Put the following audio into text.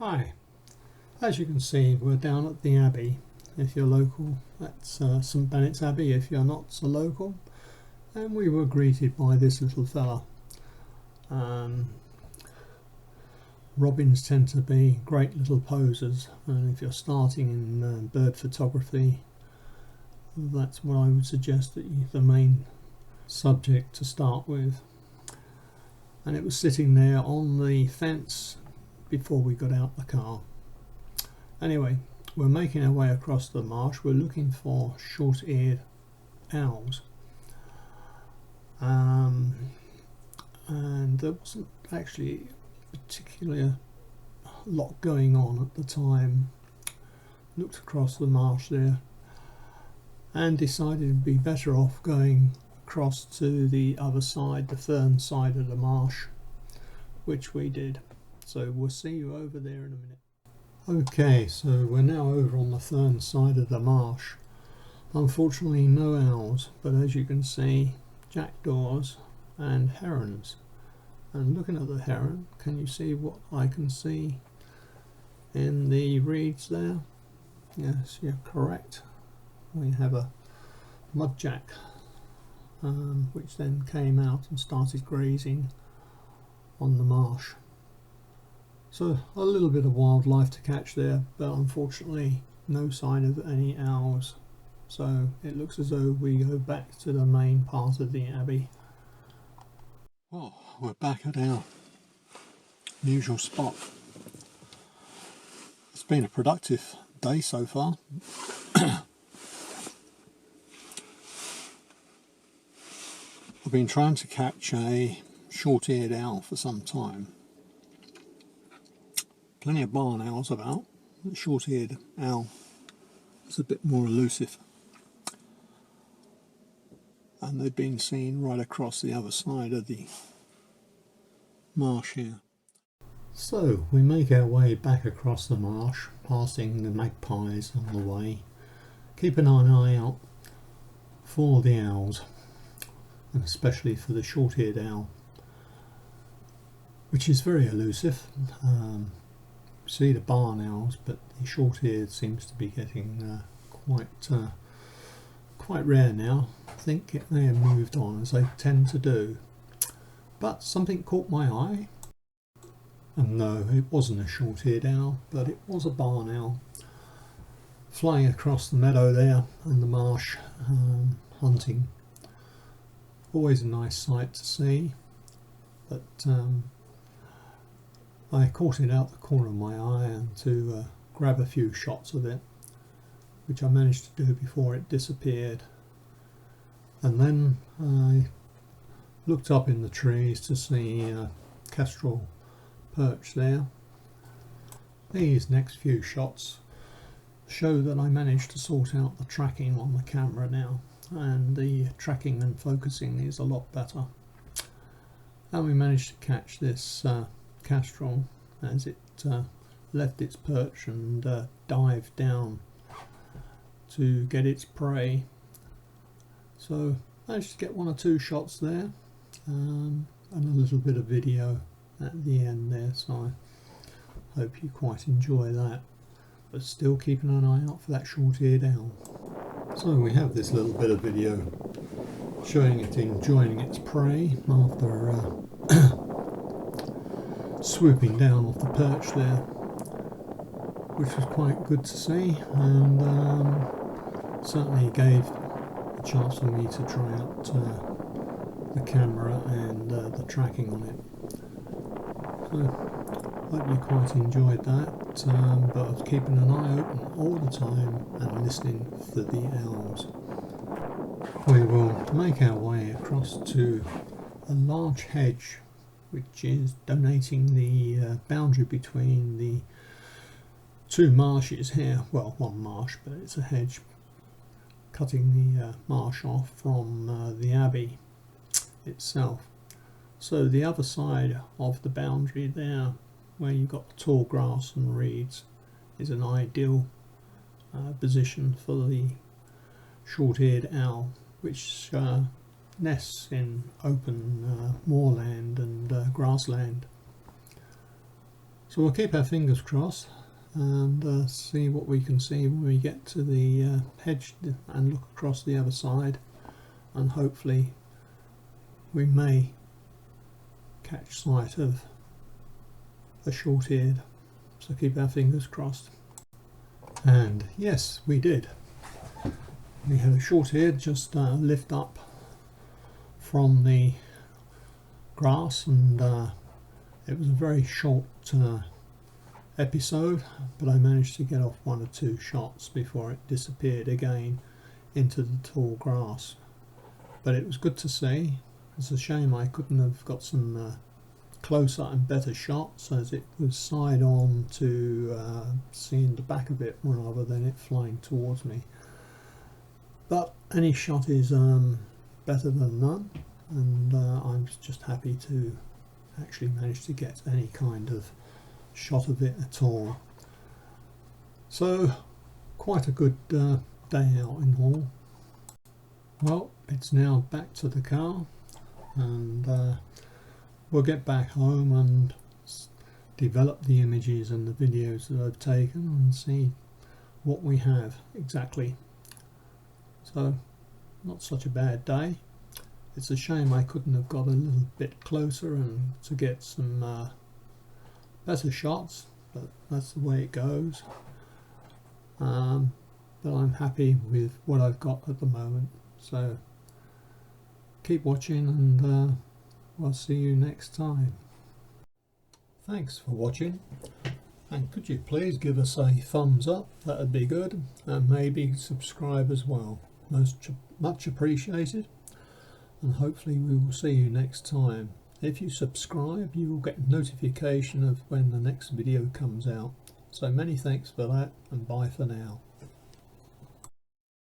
Hi, as you can see we're down at the Abbey if you're local. That's St Benet's Abbey if you're not so local, and we were greeted by this little fella. Robins tend to be great little posers, and if you're starting in bird photography, that's what I would suggest that the main subject to start with. And it was sitting there on the fence before we got out the car. Anyway, we're making our way across the marsh. We're looking for short-eared owls, and there wasn't actually particularly a lot going on at the time. Looked across the marsh there and decided it'd be better off going across to the other side, the fern side of the marsh, which we did. So we'll see you over there in a minute. Okay, so we're now over on the fern side of the marsh. Unfortunately no owls, but as you can see, jackdaws and herons. And looking at the heron, can you see what I can see in the reeds there? Yes, you're correct. We have a mudjack, which then came out and started grazing on the marsh. So a little bit of wildlife to catch there, but unfortunately no sign of any owls. So it looks as though we go back to the main part of the Abbey. Well, we're back at our usual spot. It's been a productive day so far. I've been trying to catch a short-eared owl for some time. Plenty of barn owls about. The short-eared owl is a bit more elusive, and they've been seen right across the other side of the marsh here. So we make our way back across the marsh, passing the magpies on the way, keeping an eye out for the owls, and especially for the short-eared owl, which is very elusive. See the barn owls, but the short-eared seems to be getting quite rare now. I think it may have moved on, as they tend to do. But something caught my eye, and no, it wasn't a short-eared owl, but it was a barn owl flying across the meadow there and the marsh, hunting. Always a nice sight to see, but I caught it out the corner of my eye and to grab a few shots of it, which I managed to do before it disappeared. And then I looked up in the trees to see kestrel perch there. These next few shots show that I managed to sort out the tracking on the camera now, and the tracking and focusing is a lot better. And we managed to catch this kestrel as it left its perch and dived down to get its prey. So managed to get one or two shots there, and a little bit of video at the end there, so I hope you quite enjoy that, but still keeping an eye out for that short-eared owl. So we have this little bit of video showing it enjoying its prey after swooping down off the perch there, which was quite good to see, and certainly gave a chance for me to try out the camera and the tracking on it. So hope you quite enjoyed that, but I was keeping an eye open all the time and listening for the owls. We will make our way across to a large hedge, which is donating the boundary between the two marshes here. Well, one marsh, but it's a hedge cutting the marsh off from the Abbey itself. So the other side of the boundary there, where you've got the tall grass and reeds, is an ideal position for the short-eared owl, which nests in open moorland and grassland. So we'll keep our fingers crossed and see what we can see when we get to the hedge and look across the other side, and hopefully we may catch sight of a short-eared. So keep our fingers crossed. And yes, we did. We had a short-eared just lift up from the grass, and it was a very short episode, but I managed to get off 1 or 2 shots before it disappeared again into the tall grass. But it was good to see. It's a shame I couldn't have got some closer and better shots, as it was side on to seeing the back of it rather than it flying towards me. But any shot is better than none, and I'm just happy to actually manage to get any kind of shot of it at all. So quite a good day out in all. Well, it's now back to the car, and we'll get back home and develop the images and the videos that I've taken and see what we have exactly. So not such a bad day. It's a shame I couldn't have got a little bit closer and to get some better shots, but that's the way it goes. But I'm happy with what I've got at the moment. So keep watching, and we'll see you next time. Thanks for watching, and could you please give us a thumbs up? That'd be good, and maybe subscribe as well. Much appreciated, and hopefully we will see you next time. If you subscribe, you will get notification of when the next video comes out. So many thanks for that, and bye for now.